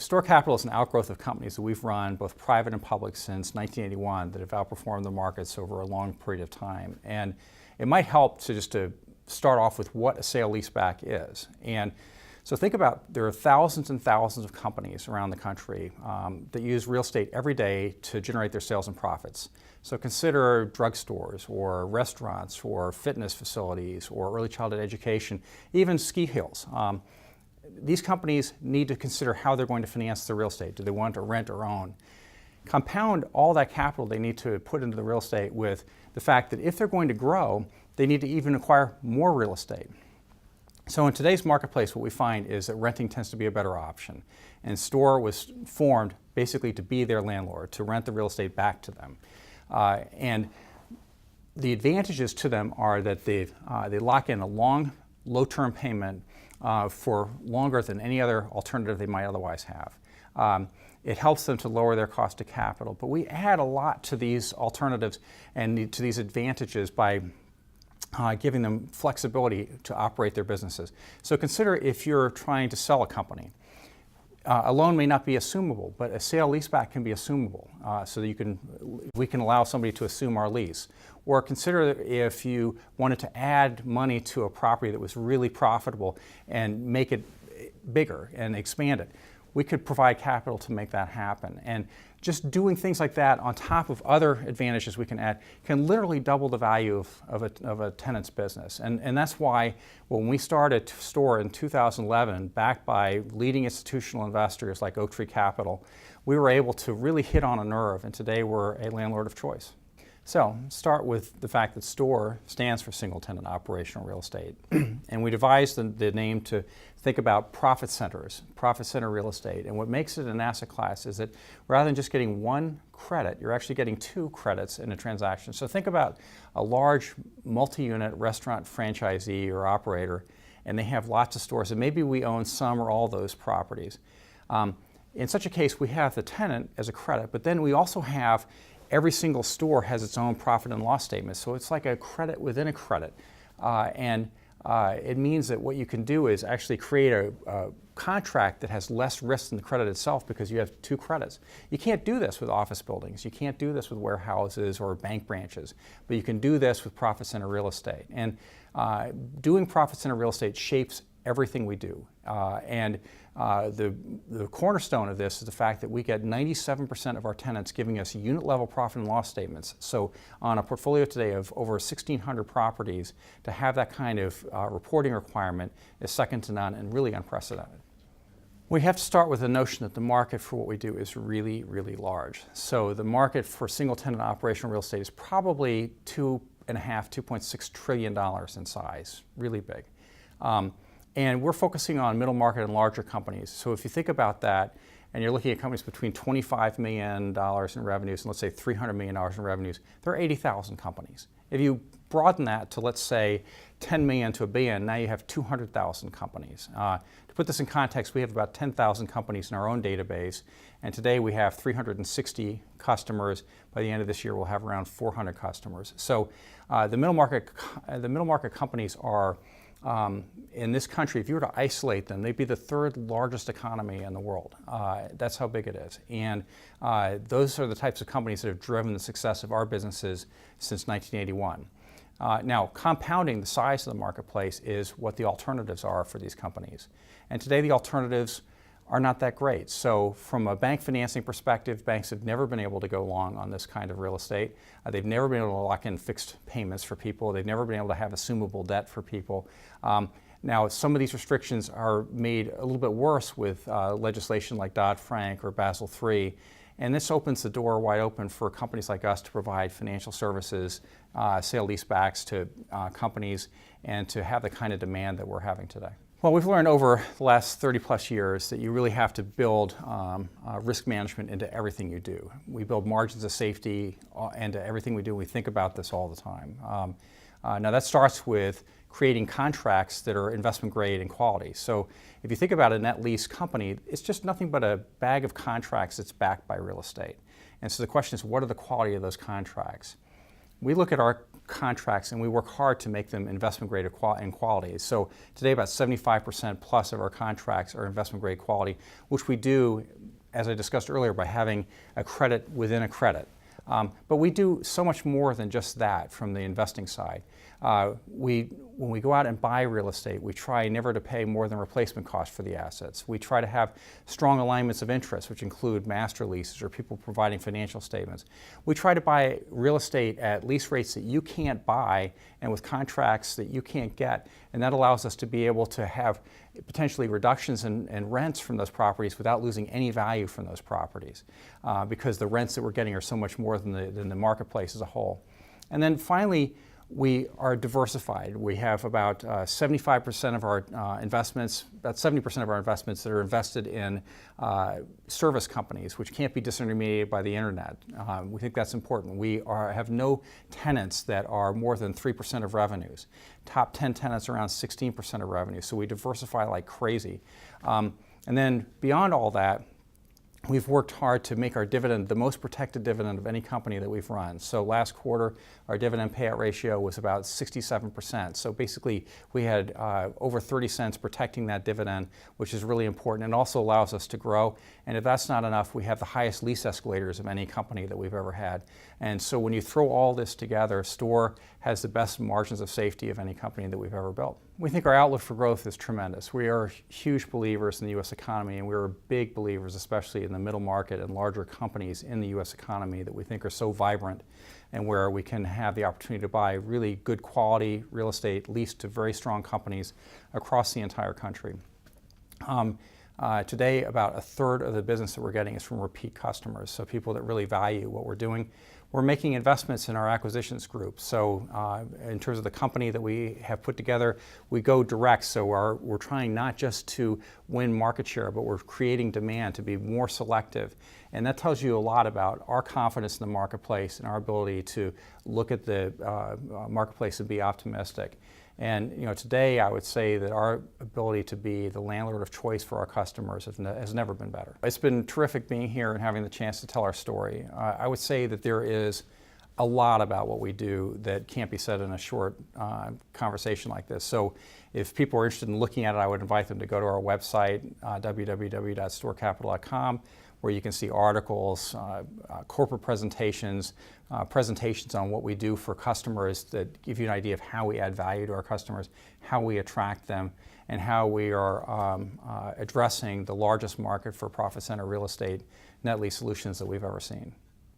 Store Capital is an outgrowth of companies that we've run, both private and public, since 1981 that have outperformed the markets over a long period of time. And it might help to just to start off with what a sale-leaseback is. And so think about, there are thousands and thousands of companies around the country that use real estate every day to generate their sales and profits. So consider drugstores or restaurants or fitness facilities or early childhood education, even ski hills. These companies need to consider how they're going to finance their real estate. Do they want to rent or own? Compound all that capital they need to put into the real estate with the fact that if they're going to grow, they need to even acquire more real estate. So in today's marketplace, what we find is that renting tends to be a better option. And Store was formed basically to be their landlord, to rent the real estate back to them. And the advantages to them are that they lock in a long, low-term payment for longer than any other alternative they might otherwise have. It helps them to lower their cost of capital. But we add a lot to these alternatives and to these advantages by giving them flexibility to operate their businesses. So consider if you're trying to sell a company. A loan may not be assumable, but a sale-leaseback can be assumable, so that we can allow somebody to assume our lease. Or consider if you wanted to add money to a property that was really profitable and make it bigger and expand it. We could provide capital to make that happen. And just doing things like that on top of other advantages we can add can literally double the value of a tenant's business. And that's why when we started Store in 2011, backed by leading institutional investors like Oaktree Capital, we were able to really hit on a nerve, and today we're a landlord of choice. So start with the fact that Store stands for single tenant operational real estate. And we devised the name to think about profit centers, profit center real estate. And what makes it an asset class is that rather than just getting one credit, you're actually getting two credits in a transaction. So think about a large multi-unit restaurant franchisee or operator, and they have lots of stores, and maybe we own some or all those properties. In such a case, we have the tenant as a credit, but then we also have every single store has its own profit and loss statement, so it's like a credit within a credit. It means that what you can do is actually create a contract that has less risk than the credit itself because you have two credits. You can't do this with office buildings. You can't do this with warehouses or bank branches, but you can do this with profit center real estate. And doing profit center real estate shapes everything we do. The cornerstone of this is the fact that we get 97% of our tenants giving us unit level profit and loss statements. So on a portfolio today of over 1,600 properties, to have that kind of reporting requirement is second to none and really unprecedented. We have to start with the notion that the market for what we do is really, really large. So the market for single tenant operational real estate is probably $2.6 trillion in size, really big. And we're focusing on middle market and larger companies. So if you think about that, and you're looking at companies between $25 million in revenues and let's say $300 million in revenues, there are 80,000 companies. If you broaden that to, let's say, 10 million to $1 billion, now you have 200,000 companies. To put this in context, we have about 10,000 companies in our own database, and today we have 360 customers. By the end of this year, we'll have around 400 customers. So the middle market companies are in this country, if you were to isolate them, they'd be the third largest economy in the world. That's how big it is. And those are the types of companies that have driven the success of our businesses since 1981. Now, compounding the size of the marketplace is what the alternatives are for these companies. And today the alternatives are not that great. So from a bank financing perspective, banks have never been able to go long on this kind of real estate. They've never been able to lock in fixed payments for people. They've never been able to have assumable debt for people. Now, some of these restrictions are made a little bit worse with legislation like Dodd-Frank or Basel III. And this opens the door wide open for companies like us to provide financial services, sale-leasebacks to companies, and to have the kind of demand that we're having today. Well, we've learned over the last 30 plus years that you really have to build risk management into everything you do. We build margins of safety into everything we do. We think about this all the time. Now that starts with creating contracts that are investment grade and quality. So if you think about a net lease company, it's just nothing but a bag of contracts that's backed by real estate. And so the question is, what are the quality of those contracts? We look at our contracts, and we work hard to make them investment grade in quality. So today about 75% plus of our contracts are investment grade quality, which we do, as I discussed earlier, by having a credit within a credit. But we do so much more than just that from the investing side. When we go out and buy real estate, we try never to pay more than replacement cost for the assets. We try to have strong alignments of interest, which include master leases or people providing financial statements. We try to buy real estate at lease rates that you can't buy and with contracts that you can't get, and that allows us to be able to have potentially reductions in rents from those properties without losing any value from those properties, because the rents that we're getting are so much more than the marketplace as a whole. And then finally, we are diversified. We have about 75% of our investments, about 70% of our investments that are invested in service companies, which can't be disintermediated by the internet. We think that's important. We have no tenants that are more than 3% of revenues. Top 10 tenants around 16% of revenue, so we diversify like crazy. And then beyond all that, we've worked hard to make our dividend the most protected dividend of any company that we've run. So last quarter, our dividend payout ratio was about 67%. So basically, we had over 30 cents protecting that dividend, which is really important and also allows us to grow. And if that's not enough, we have the highest lease escalators of any company that we've ever had. And so when you throw all this together, STORE has the best margins of safety of any company that we've ever built. We think our outlook for growth is tremendous. We are huge believers in the U.S. economy, and we are big believers, especially in the middle market and larger companies in the U.S. economy that we think are so vibrant and where we can have the opportunity to buy really good quality real estate leased to very strong companies across the entire country. Today, about a third of the business that we're getting is from repeat customers, so people that really value what we're doing. We're making investments in our acquisitions group. So in terms of the company that we have put together, we go direct. So we're trying not just to win market share, but we're creating demand to be more selective. And that tells you a lot about our confidence in the marketplace and our ability to look at the marketplace and be optimistic. And today I would say that our ability to be the landlord of choice for our customers has never been better. It's been terrific being here and having the chance to tell our story. I would say that there is a lot about what we do that can't be said in a short conversation like this. So if people are interested in looking at it, I would invite them to go to our website, www.storecapital.com, where you can see articles, corporate presentations, presentations on what we do for customers that give you an idea of how we add value to our customers, how we attract them, and how we are addressing the largest market for profit center real estate net lease solutions that we've ever seen.